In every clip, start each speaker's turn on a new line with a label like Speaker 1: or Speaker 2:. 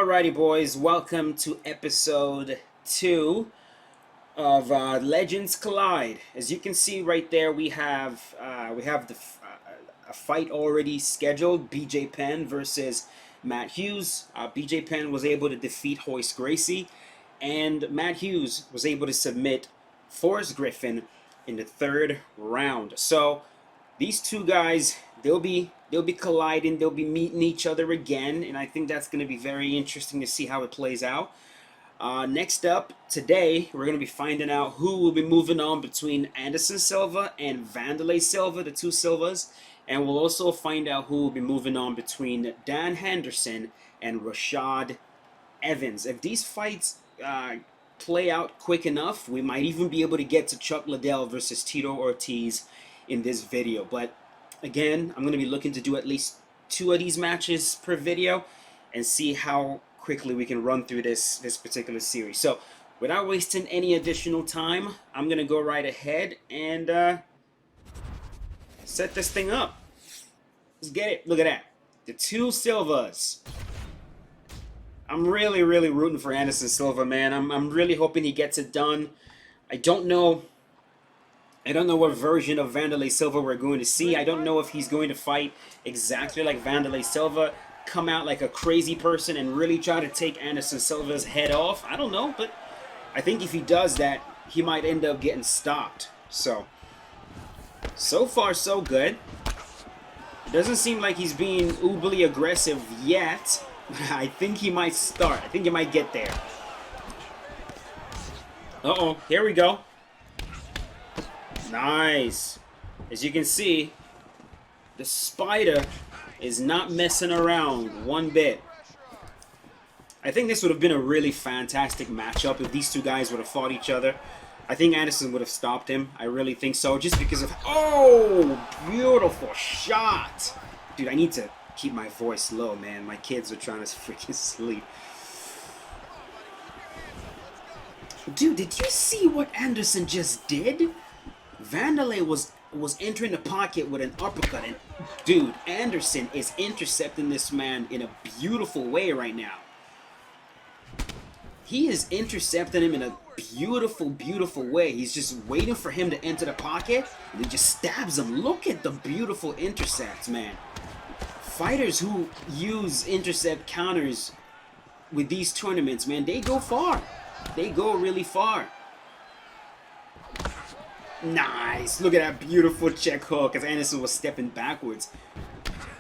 Speaker 1: Alrighty, boys, welcome to episode 2 of Legends Collide. As you can see right there, we have a fight already scheduled: BJ Penn versus Matt Hughes. BJ Penn was able to defeat Hoist Gracie, and Matt Hughes was able to submit Forrest Griffin in the third round. So these two guys, they'll be colliding, they'll be meeting each other again, and I think that's going to be very interesting to see how it plays out. Next up today, we're going to be finding out who will be moving on between Anderson Silva and Wanderlei Silva, the two Silvas, and we'll also find out who will be moving on between Dan Henderson and Rashad Evans. If these fights play out quick enough, we might even be able to get to Chuck Liddell versus Tito Ortiz in this video. But again, I'm going to be looking to do at least 2 of these matches per video and see how quickly we can run through this particular series. So without wasting any additional time, I'm going to go right ahead and set this thing up. Let's get it. Look at that. The two Silvas. I'm really rooting for Anderson Silva, man. I'm really hoping he gets it done. I don't know what version of Wanderlei Silva we're going to see. I don't know if he's going to fight exactly like Wanderlei Silva, come out like a crazy person and really try to take Anderson Silva's head off. I don't know, but I think if he does that, he might end up getting stopped. So far so good. It doesn't seem like he's being uberly aggressive yet. I think he might start. I think he might get there. Uh-oh, here we go. Nice. As you can see, the spider is not messing around one bit. I think this would have been a really fantastic matchup if these two guys would have fought each other. I think Anderson would have stopped him. I really think so. Just because of... Oh! Beautiful shot! Dude, I need to keep my voice low, man. My kids are trying to freaking sleep. Dude, did you see what Anderson just did? Wanderlei was entering the pocket with an uppercut, and dude, Anderson is intercepting this man in a beautiful way right now. He is intercepting him in a beautiful way. He's just waiting for him to enter the pocket, and he just stabs him. Look at the beautiful intercepts, man. Fighters who use intercept counters with these tournaments, man, they go far. They go really far. Nice. Look at that beautiful check hook as Anderson was stepping backwards.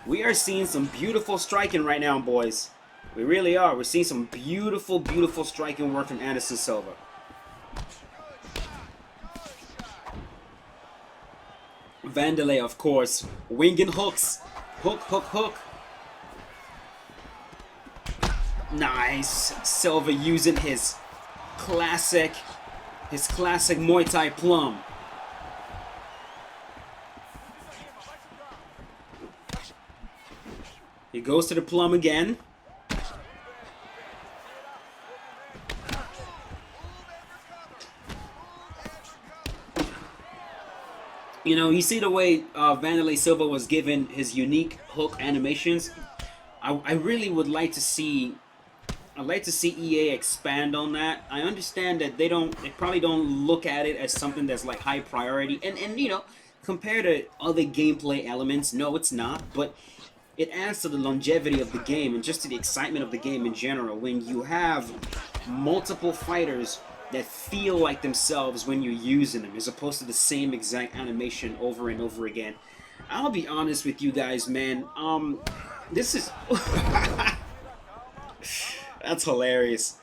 Speaker 1: We are seeing some beautiful striking right now, boys. We really are. We're seeing some beautiful striking work from Anderson Silva. Wanderlei, of course, winging hooks. Hook. Nice. Silva using his classic Muay Thai plum. He goes to the plum again. You know, you see the way Wanderlei Silva was given his unique hook animations. I really would like to see. I'd like to see EA expand on that. I understand that they probably don't look at it as something that's like high priority, and you know, compared to other gameplay elements, no, it's not. But it adds to the longevity of the game and just to the excitement of the game in general when you have multiple fighters that feel like themselves when you're using them, as opposed to the same exact animation over and over again. I'll be honest with you guys, man. This is that's hilarious.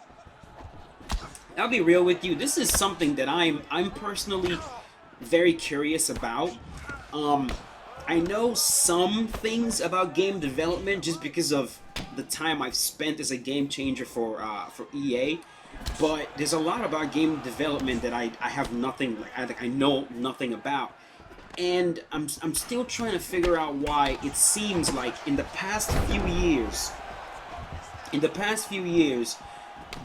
Speaker 1: I'll be real with you. This is something that I'm personally very curious about. I know some things about game development just because of the time I've spent as a game changer for EA. But there's a lot about game development that I have nothing, I know nothing about. And I'm still trying to figure out why it seems like in the past few years,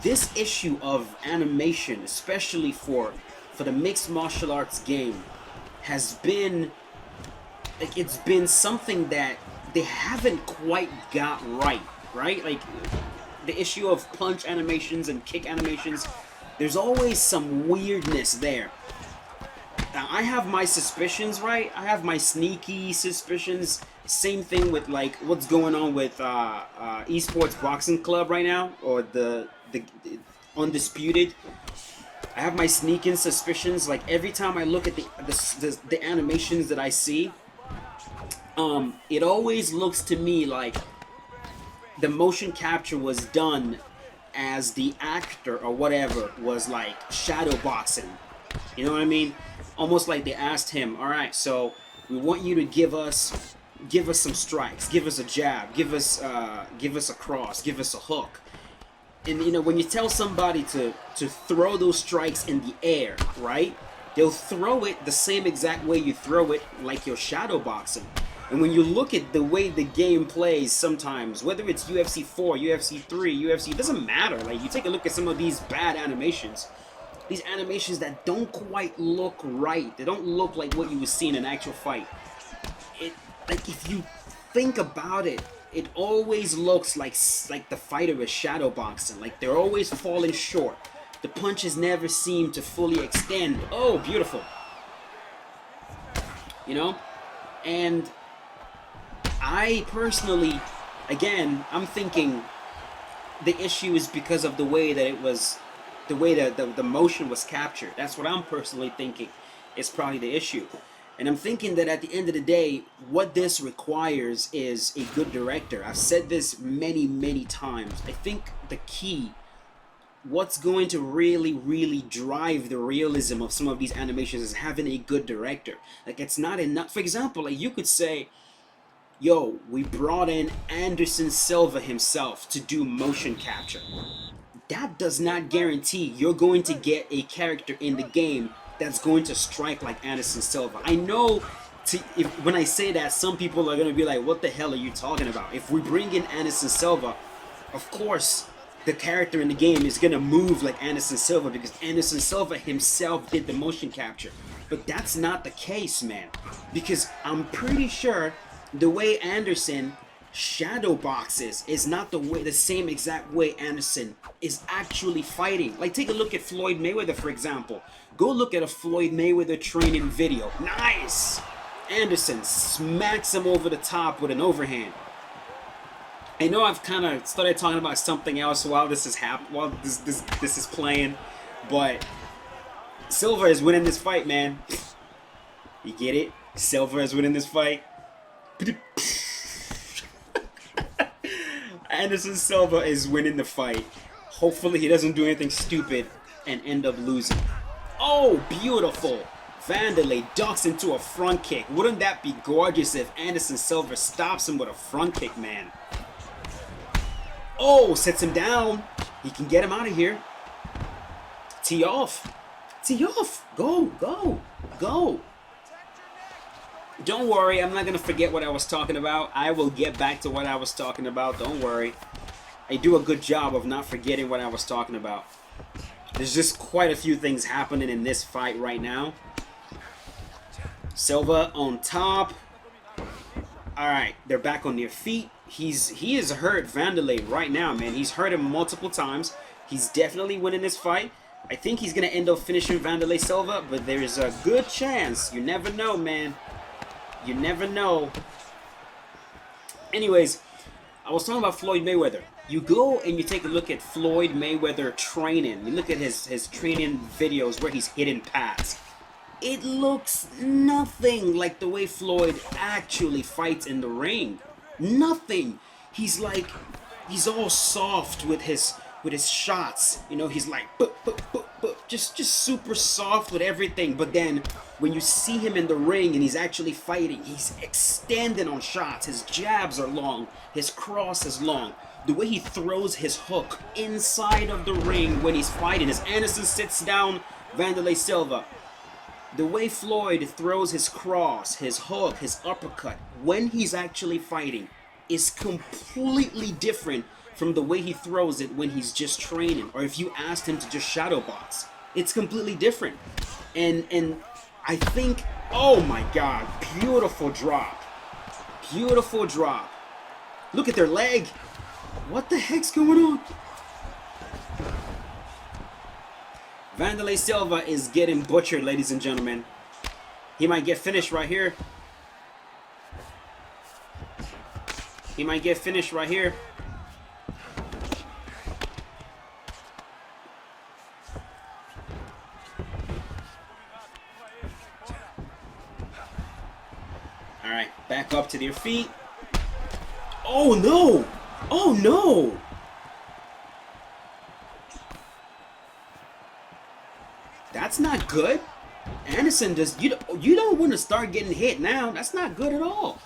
Speaker 1: this issue of animation, especially for the mixed martial arts game, has been like, it's been something that they haven't quite got right? Like, the issue of punch animations and kick animations, there's always some weirdness there. Now, I have my suspicions, right? I have my sneaky suspicions. Same thing with like what's going on with Esports Boxing Club right now, or the Undisputed. I have my sneaking suspicions. Like every time I look at the animations that I see, it always looks to me like the motion capture was done as the actor or whatever was like shadow boxing. You know what I mean? Almost like they asked him, all right, so we want you to give us some strikes, give us a jab, give us a cross, give us a hook. And you know, when you tell somebody to throw those strikes in the air, right? They'll throw it the same exact way you throw it, like you're shadow boxing. And when you look at the way the game plays sometimes, whether it's UFC 4, UFC 3, UFC, it doesn't matter. Like, you take a look at some of these bad animations. These animations that don't quite look right. They don't look like what you would see in an actual fight. Like, if you think about it, it always looks like the fighter is shadow boxing. Like, they're always falling short. The punches never seem to fully extend. Oh, beautiful. You know? And I personally, again, I'm thinking the issue is because of the way that it was, the way that the motion was captured. That's what I'm personally thinking is probably the issue. And I'm thinking that at the end of the day, what this requires is a good director. I've said this many, many times. I think the key, what's going to really, really drive the realism of some of these animations is having a good director. Like, it's not enough. For example, like you could say, yo, we brought in Henderson Silva himself to do motion capture. That does not guarantee you're going to get a character in the game that's going to strike like Anderson Silva. I know when I say that, some people are going to be like, what the hell are you talking about? If we bring in Anderson Silva, of course, the character in the game is going to move like Anderson Silva because Anderson Silva himself did the motion capture. But that's not the case, man. Because I'm pretty sure the way Anderson shadow boxes is not the same exact way Anderson is actually fighting. Like, take a look at Floyd Mayweather, for example. Go look at a Floyd Mayweather training video. Nice! Anderson smacks him over the top with an overhand. I know I've kind of started talking about something else while this is this is playing, but Silva is winning this fight, man. You get it? Silva is winning this fight. Anderson Silva is winning the fight. Hopefully he doesn't do anything stupid and end up losing. Oh, beautiful. Wanderlei ducks into a front kick. Wouldn't that be gorgeous if Anderson Silva stops him with a front kick, man? Oh, sets him down. He can get him out of here. Tee off. Tee off. Go, go, go. Don't worry, I'm not going to forget what I was talking about. I will get back to what I was talking about. Don't worry. I do a good job of not forgetting what I was talking about. There's just quite a few things happening in this fight right now. Silva on top. Alright, they're back on their feet. He is hurt Wanderlei right now, man. He's hurt him multiple times. He's definitely winning this fight. I think he's going to end up finishing Wanderlei Silva, but there's a good chance. You never know, man. You never know. Anyways, I was talking about Floyd Mayweather. You go and you take a look at Floyd Mayweather training. You look at his training videos where he's hitting pads. It looks nothing like the way Floyd actually fights in the ring. Nothing. He's all soft with his shots. You know, he's like just super soft with everything. But then when you see him in the ring and he's actually fighting, he's extending on shots. His jabs are long. His cross is long. The way he throws his hook inside of the ring when he's fighting, as Anderson sits down Wanderlei Silva. The way Floyd throws his cross, his hook, his uppercut when he's actually fighting is completely different from the way he throws it when he's just training, or if you asked him to just shadow box. It's completely different. And I think, oh my God, beautiful drop. Beautiful drop. Look at their leg. What the heck's going on? Wanderlei Silva is getting butchered, ladies and gentlemen. He might get finished right here. He might get finished right here. All right, back up to their feet. Oh no! Oh no! That's not good. Henderson just you don't want to start getting hit now. That's not good at all.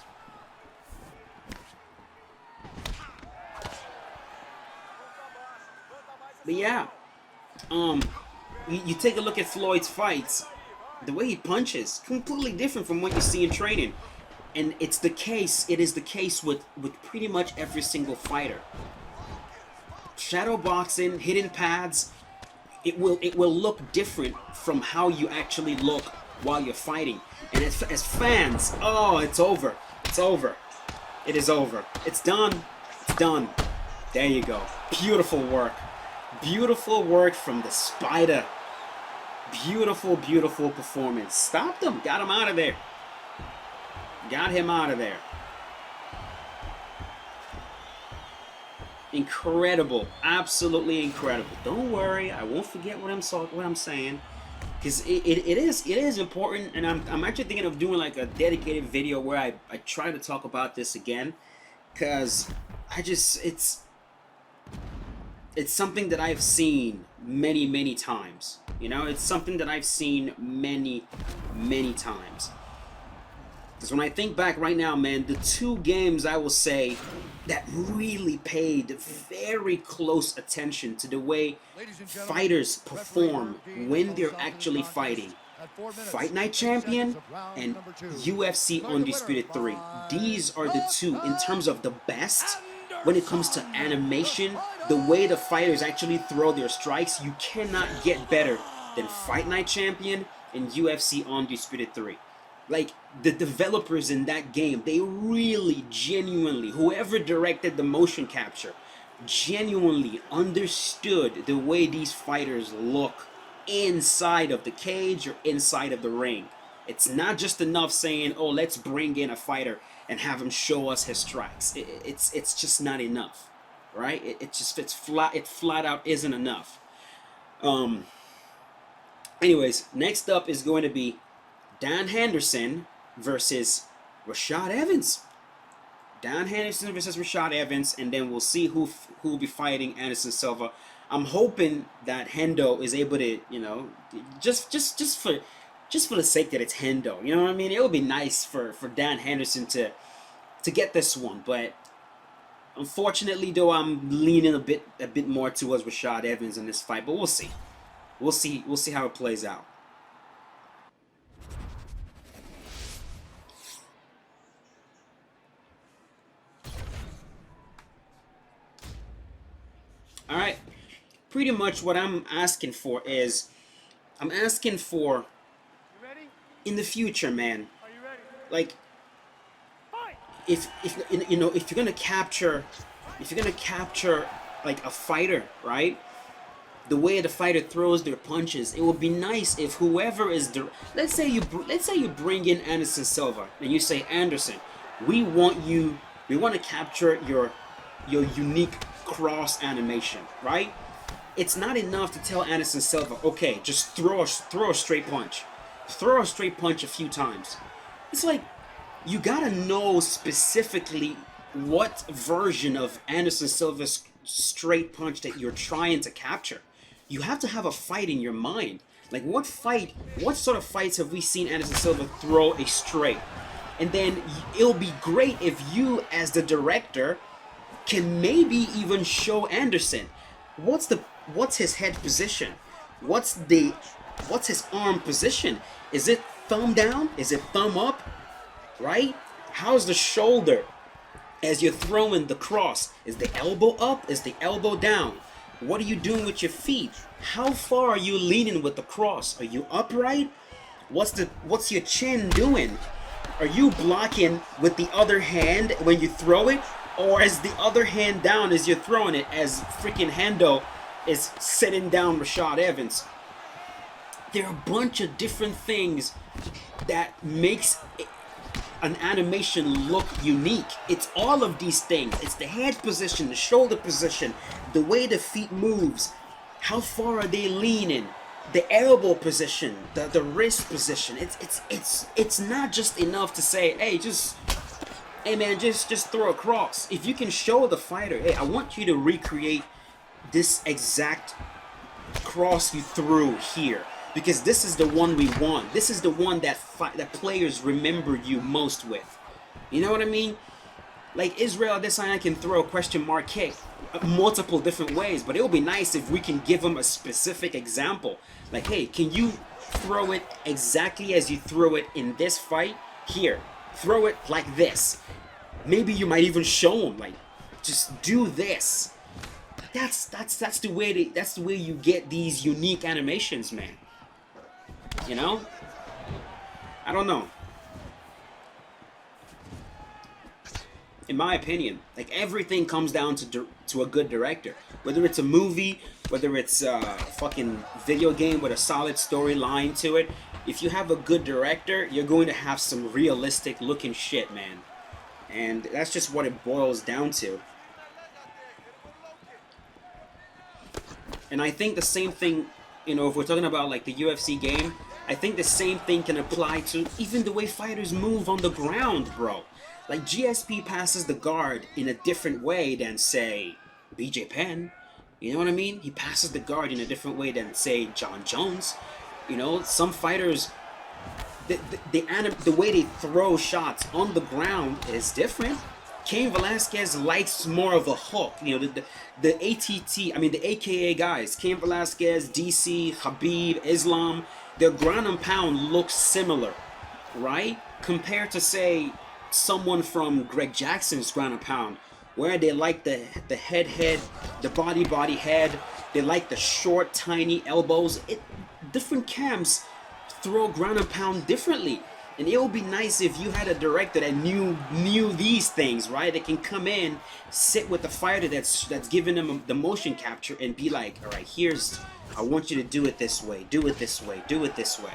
Speaker 1: But yeah, you take a look at Floyd's fights. The way he punches, completely different from what you see in training, and it's the case. It is the case with pretty much every single fighter. Shadow boxing, hidden pads. It will look different from how you actually look while you're fighting. And as fans, oh, it's over. It's over. It is over. It's done. It's done. There you go. Beautiful work. Beautiful work from the Spider. Beautiful, beautiful performance. Stopped him. Got him out of there. Got him out of there. Incredible, absolutely incredible. Don't worry, I won't forget what I'm saying, because it is important, and I'm actually thinking of doing like a dedicated video where I try to talk about this again, because it's something that I've seen many times. You know, it's something that I've seen many times. Because when I think back right now, man, the two games I will say that really paid very close attention to the way fighters perform when they're actually fighting. Fight Night Champion and UFC Undisputed 3. These are the two in terms of the best when it comes to animation, the way the fighters actually throw their strikes. You cannot get better than Fight Night Champion and UFC Undisputed 3. Like, the developers in that game, they really, genuinely, whoever directed the motion capture, genuinely understood the way these fighters look inside of the cage or inside of the ring. It's not just enough saying, oh, let's bring in a fighter and have him show us his strikes. It's just not enough, right? It's flat out isn't enough. Anyways, next up is going to be Dan Henderson versus Rashad Evans. Dan Henderson versus Rashad Evans, and then we'll see who will be fighting Anderson Silva. I'm hoping that Hendo is able to, you know, just for the sake that it's Hendo. You know what I mean? It would be nice for Dan Henderson to get this one, but unfortunately, though, I'm leaning a bit more towards Rashad Evans in this fight. But we'll see. We'll see how it plays out. All right, pretty much what I'm asking for is, I'm asking for, in the future, man, like, if you know, if you're gonna capture like a fighter, right? The way the fighter throws their punches, it would be nice if whoever is the, let's say you bring in Anderson Silva and you say, Anderson, we want to capture your unique cross animation, right? It's not enough to tell Anderson Silva, okay, just throw a straight punch. Throw a straight punch a few times. It's like, you gotta know specifically what version of Anderson Silva's straight punch that you're trying to capture. You have to have a fight in your mind. Like, what sort of fights have we seen Anderson Silva throw a straight? And then it'll be great if you, as the director, can maybe even show Anderson what's his head position, what's his arm position. Is it thumb down? Is it thumb up? Right? How's the shoulder as you're throwing the cross? Is the elbow up? Is the elbow down? What are you doing with your feet? How far are you leaning with the cross? Are you upright? What's your chin doing? Are you blocking with the other hand when you throw it? or as the other hand down as you're throwing it, as freaking Hendo is sitting down Rashad Evans. There are a bunch of different things that makes an animation look unique. It's all of these things. It's the head position, the shoulder position, the way the feet moves, how far are they leaning, the elbow position, the wrist position. It's not just enough to say, hey man, just throw a cross. If you can show the fighter, hey, I want you to recreate this exact cross you threw here, because this is the one we want. This is the one that players remember you most with. You know what I mean? Like Israel Adesanya can throw a question mark kick multiple different ways, but it would be nice if we can give him a specific example. Like, hey, can you throw it exactly as you threw it in this fight? Here, throw it like this. Maybe you might even show him, like, just do this. That's the way you get these unique animations, man. You know? I don't know. In my opinion, like, everything comes down to a good director. Whether it's a movie, whether it's a fucking video game with a solid storyline to it, if you have a good director, you're going to have some realistic looking shit, man. And that's just what it boils down to. And I think the same thing, you know, if we're talking about like the UFC game, I think the same thing can apply to even the way fighters move on the ground, bro. Like, GSP passes the guard in a different way than, say, BJ Penn. You know what I mean? He passes the guard in a different way than, say, John Jones. You know, some fighters, the way they throw shots on the ground is different. Cain Velasquez likes more of a hook. You know, the AKA guys, Cain Velasquez, DC, Khabib, Islam, their ground and pound looks similar, right? Compared to, say, someone from Greg Jackson's ground and pound, where they like the head, the body head, they like the short, tiny elbows. Different camps throw ground and pound differently. And it would be nice if you had a director that knew these things, right? That can come in, sit with the fighter that's giving them the motion capture and be like, all right, I want you to do it this way, do it this way, do it this way.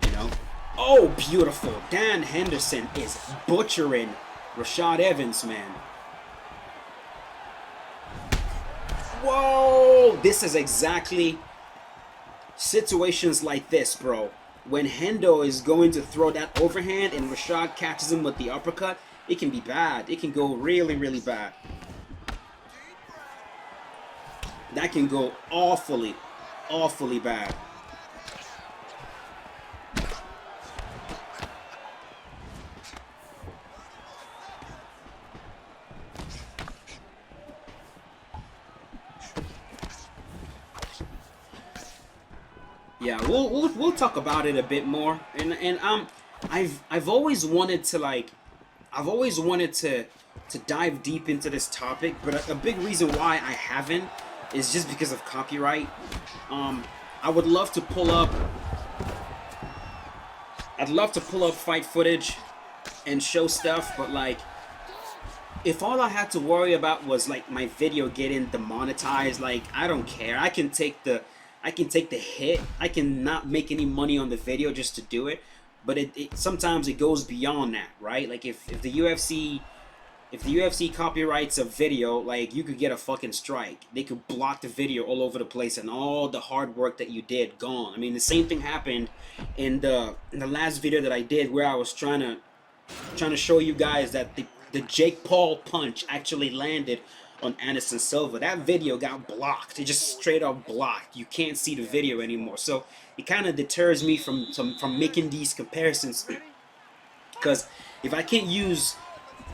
Speaker 1: You know? Oh, beautiful. Dan Henderson is butchering Rashad Evans, man. Whoa! This is exactly situations like this, bro. When Hendo is going to throw that overhand and Rashad catches him with the uppercut, it can be bad. It can go really, really bad. That can go awfully, awfully bad. Yeah, we'll talk about it a bit more, and I've always wanted to dive deep into this topic, but a big reason why I haven't is just because of copyright. I would love to pull up. I'd love to pull up fight footage and show stuff, but like, if all I had to worry about was like my video getting demonetized, like, I don't care. I can take the hit. I can not make any money on the video just to do it. But sometimes it goes beyond that, right? Like, if the UFC copyrights a video, like, you could get a fucking strike. They could block the video all over the place, and all the hard work that you did gone. I mean, the same thing happened in the last video that I did, where I was trying to show you guys that the Jake Paul punch actually landed on Anderson Silva. That video got blocked. It just straight up blocked. You can't see the video anymore. So it kind of deters me from making these comparisons, because if I can't use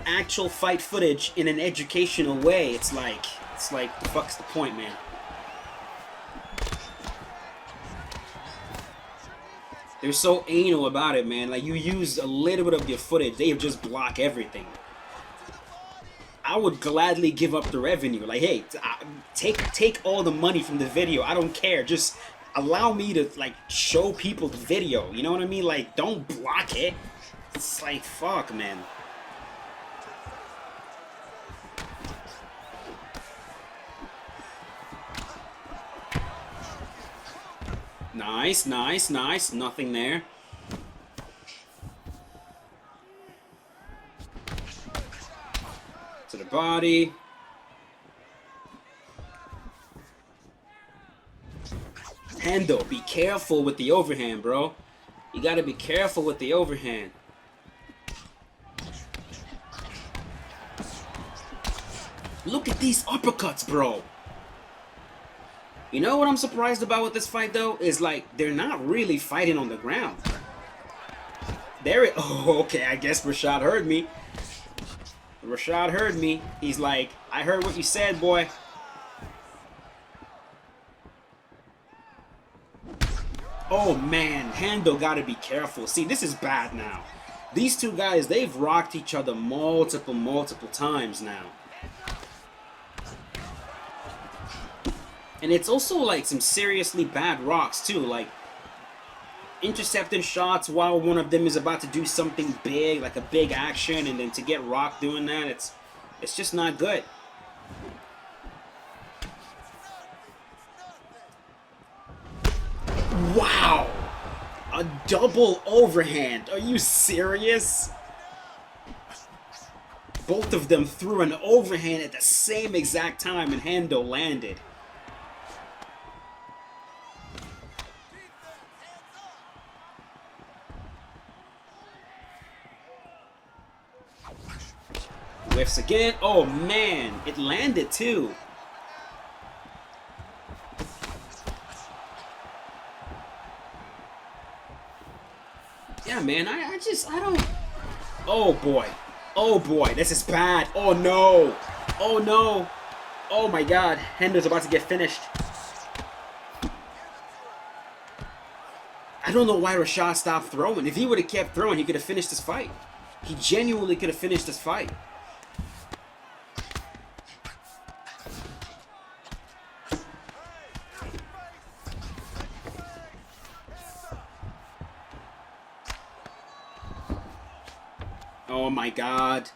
Speaker 1: actual fight footage in an educational way, it's like the fuck's the point, man? They're so anal about it, man. Like, you use a little bit of your footage, they just block everything. I would gladly give up the revenue. Like, hey, take all the money from the video. I don't care. Just allow me to, like, show people the video. You know what I mean? Like, don't block it. It's like, fuck, man. Nice, nice, nice. Nothing there. To the body. Hendo, be careful with the overhand, bro. You gotta be careful with the overhand. Look at these uppercuts, bro. You know what I'm surprised about with this fight, though? Is like, they're not really fighting on the ground. Oh, okay, I guess Rashad heard me. Rashad heard me. He's like, I heard what you said, boy. Oh, man, Hendo gotta be careful. See, this is bad now. These two guys, they've rocked each other multiple times now. And it's also like some seriously bad rocks too, like intercepting shots while one of them is about to do something big, like a big action, and then to get rocked doing that, it's just not good. Wow! A double overhand. Are you serious? Both of them threw an overhand at the same exact time and Hendo landed. Whiffs again. Oh man, it landed too. Yeah, man, I don't. Oh boy. Oh boy, this is bad. Oh no. Oh no. Oh my god, Hender's about to get finished. I don't know why Rashad stopped throwing. If he would have kept throwing, he could have finished this fight. He genuinely could have finished this fight. Oh my god.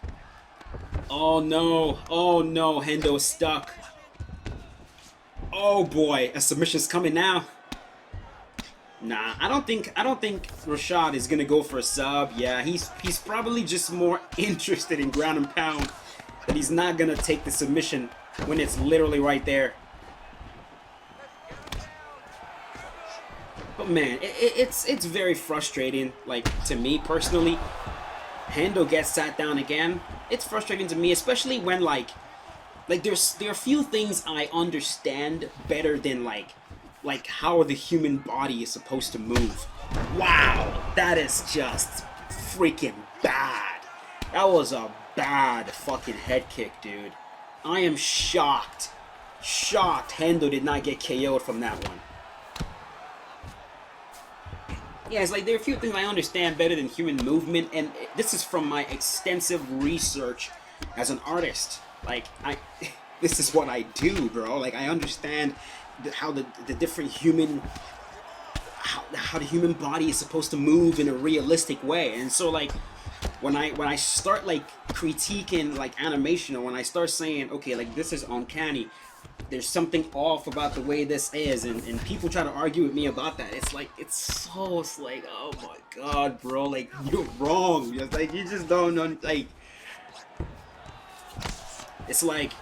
Speaker 1: Oh no. Oh no. Hendo's stuck. Oh boy. A submission's coming now. Nah, I don't think Rashad is gonna go for a sub. Yeah, he's probably just more interested in ground and pound. But he's not gonna take the submission when it's literally right there. But man, it's very frustrating, like, to me personally. Hendo gets sat down again. It's frustrating to me, especially when there are few things I understand better than like how the human body is supposed to move. Wow, that is just freaking bad. That was a bad fucking head kick, dude. I am shocked. Shocked Hendo did not get KO'd from that one. Yeah, it's like there are a few things I understand better than human movement, and this is from my extensive research as an artist. Like, this is what I do, bro. Like, I understand how the different human, how the human body is supposed to move in a realistic way. And so, like, when I start like critiquing like animation, or when I start saying, okay, like, this is uncanny, there's something off about the way this is, and people try to argue with me about that. It's like, oh my god, bro, like, you're wrong. It's like, you just don't know, like, it's like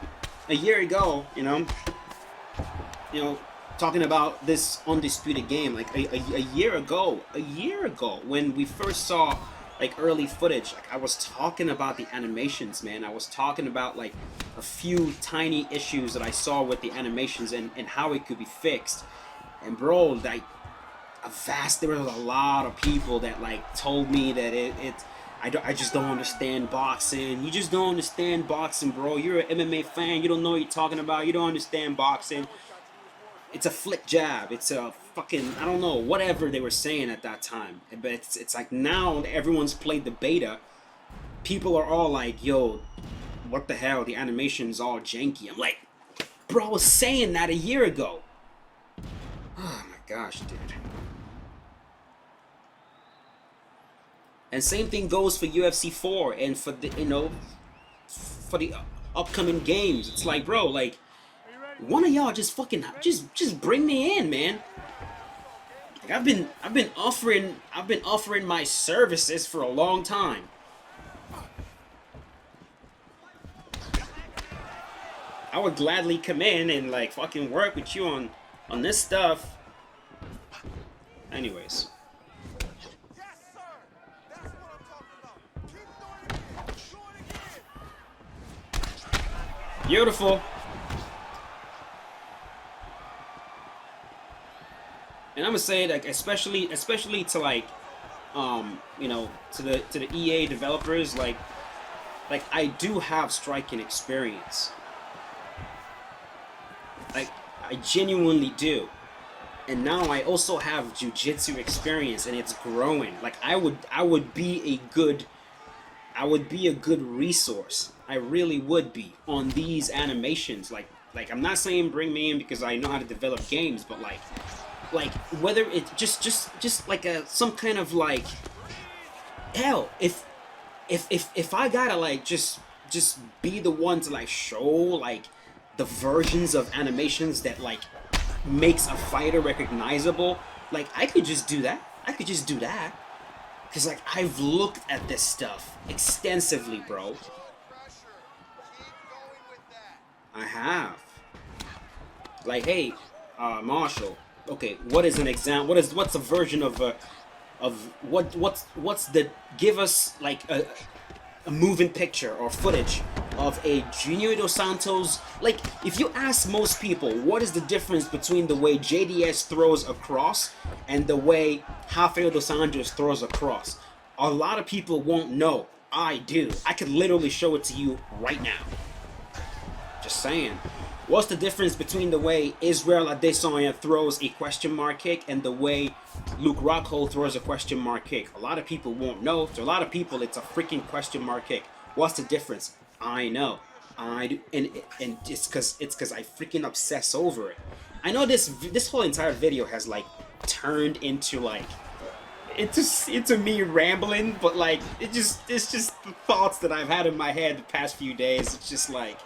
Speaker 1: a year ago, you know, talking about this undisputed game, like a year ago, when we first saw like early footage, like, I was talking about the animations, man. I was talking about like a few tiny issues that I saw with the animations and how it could be fixed. And bro, like, there was a lot of people that like told me that I just don't understand boxing. You just don't understand boxing, bro. You're an MMA fan. You don't know what you're talking about. You don't understand boxing. It's a flick jab. It's a fucking, I don't know, whatever they were saying at that time. But it's like, now that everyone's played the beta, people are all like, yo, what the hell? The animation's all janky. I'm like, bro, I was saying that a year ago. Oh my gosh, dude. And same thing goes for UFC 4 and for the, for the upcoming games. It's like, bro, like, one of y'all just fucking, just bring me in, man. Like I've been offering my services for a long time. I would gladly come in and like fucking work with you on this stuff. Anyways. Beautiful. And I'm gonna say, like, especially to like, you know, to the EA developers, like I do have striking experience. Like, I genuinely do. And now I also have jiu-jitsu experience, and it's growing. Like, I would be a good resource. I really would be on these animations. Like I'm not saying bring me in because I know how to develop games, but like whether it just like some kind of like, hell, if I gotta like just be the one to like show like the versions of animations that like makes a fighter recognizable, like I could just do that. Because like I've looked at this stuff extensively, bro. I have. Like, hey, Marshall. Okay, what is an example? What's a version of what's the, give us like a moving picture or footage of a Junior Dos Santos. Like, if you ask most people what is the difference between the way JDS throws across and the way Rafael Dos Santos throws across, a lot of people won't know. I do. I could literally show it to you right now. Just saying. What's the difference between the way Israel Adesanya throws a question mark kick and the way Luke Rockhold throws a question mark kick? A lot of people won't know. To a lot of people, it's a freaking question mark kick. What's the difference? I know. I do, and it's because I freaking obsess over it. I know this whole entire video has like turned into like into me rambling, but like it's just the thoughts that I've had in my head the past few days. It's just like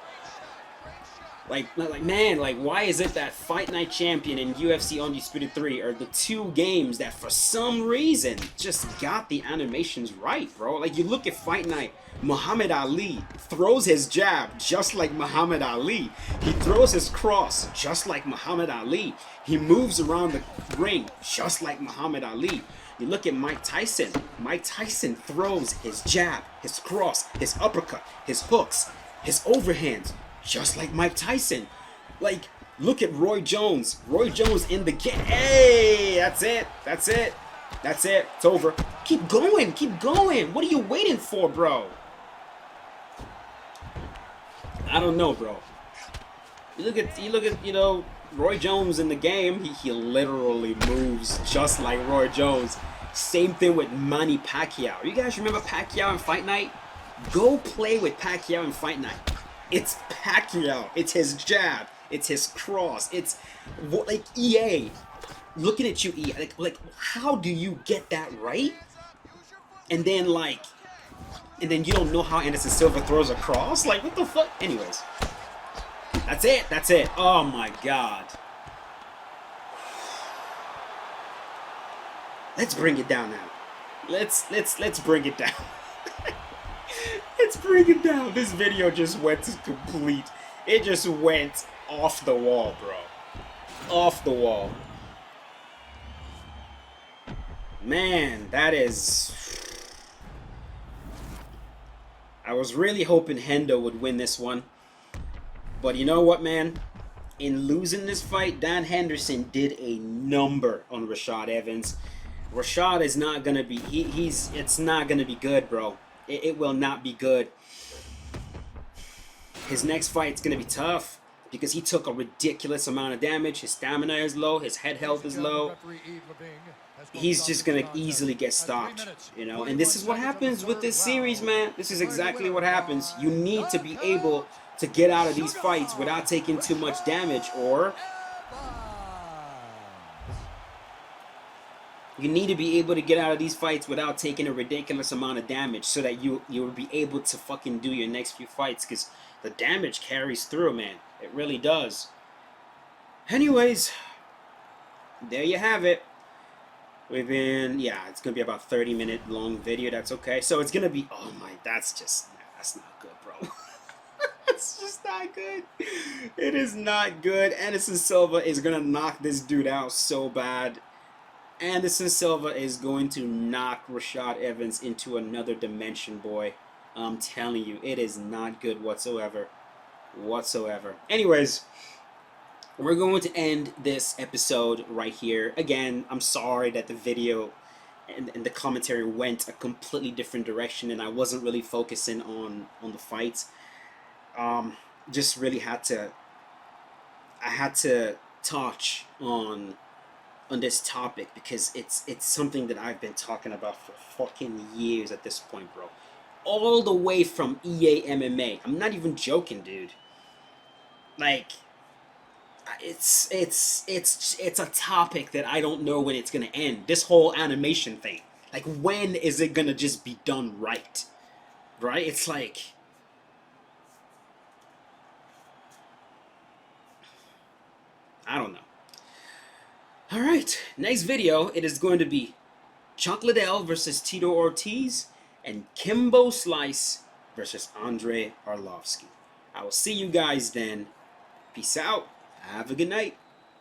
Speaker 1: man, like why is it that Fight Night Champion and UFC Undisputed 3 are the two games that for some reason just got the animations right, bro? Like you look at Fight Night, Muhammad Ali throws his jab just like Muhammad Ali. He throws his cross just like Muhammad Ali. He moves around the ring just like Muhammad Ali. You look at Mike Tyson. Mike Tyson throws his jab, his cross, his uppercut, his hooks, his overhands, just like Mike Tyson. Like, look at Roy Jones. Roy Jones in the game. Hey, that's it. It's over. Keep going. What are you waiting for, bro? I don't know, bro. You look at you know, Roy Jones in the game. He literally moves just like Roy Jones. Same thing with Manny Pacquiao. You guys remember Pacquiao in Fight Night? Go play with Pacquiao in Fight Night. It's Pacquiao. It's his jab. It's his cross. It's like EA. Looking at you, EA. Like how do you get that right? And then you don't know how Anderson Silva throws a cross? Like, what the fuck? Anyways. That's it. Oh my god. Let's bring it down now. Let's bring it down. Let's bring it down. This video just went to complete. It just went off the wall, bro. Off the wall. Man, that is... I was really hoping Hendo would win this one. But you know what, man? In losing this fight, Dan Henderson did a number on Rashad Evans. Rashad is not gonna be... It's not gonna be good, bro. It will not be good. His next fight's gonna be tough because he took a ridiculous amount of damage. His stamina is low. His head health is low. He's just gonna easily get stopped, you know. And this is what happens with this series, man. This is exactly what happens. You need to be able to get out of these fights without taking too much damage, or you need to be able to get out of these fights without taking a ridiculous amount of damage so that you will be able to fucking do your next few fights, because the damage carries through, man. It really does. Anyways, there you have it. within, yeah, it's gonna be about 30-minute long video. That's okay. So it's gonna be, oh my, that's not good, bro. It's just not good. It is not good. Anderson Silva is gonna knock this dude out so bad. Anderson Silva is going to knock Rashad Evans into another dimension, boy. I'm telling you, it is not good whatsoever. Whatsoever. Anyways, we're going to end this episode right here. Again, I'm sorry that the video and the commentary went a completely different direction and I wasn't really focusing on the fights. Just really had to, I had to touch on this topic because it's something that I've been talking about for fucking years at this point, bro. All the way from EA MMA. I'm not even joking, dude. Like, it's a topic that I don't know when it's gonna end. This whole animation thing. Like, when is it gonna just be done right? Right? It's like, I don't know. Alright, next video, it is going to be Chuck Liddell versus Tito Ortiz and Kimbo Slice versus Andre Arlovsky. I will see you guys then. Peace out. Have a good night.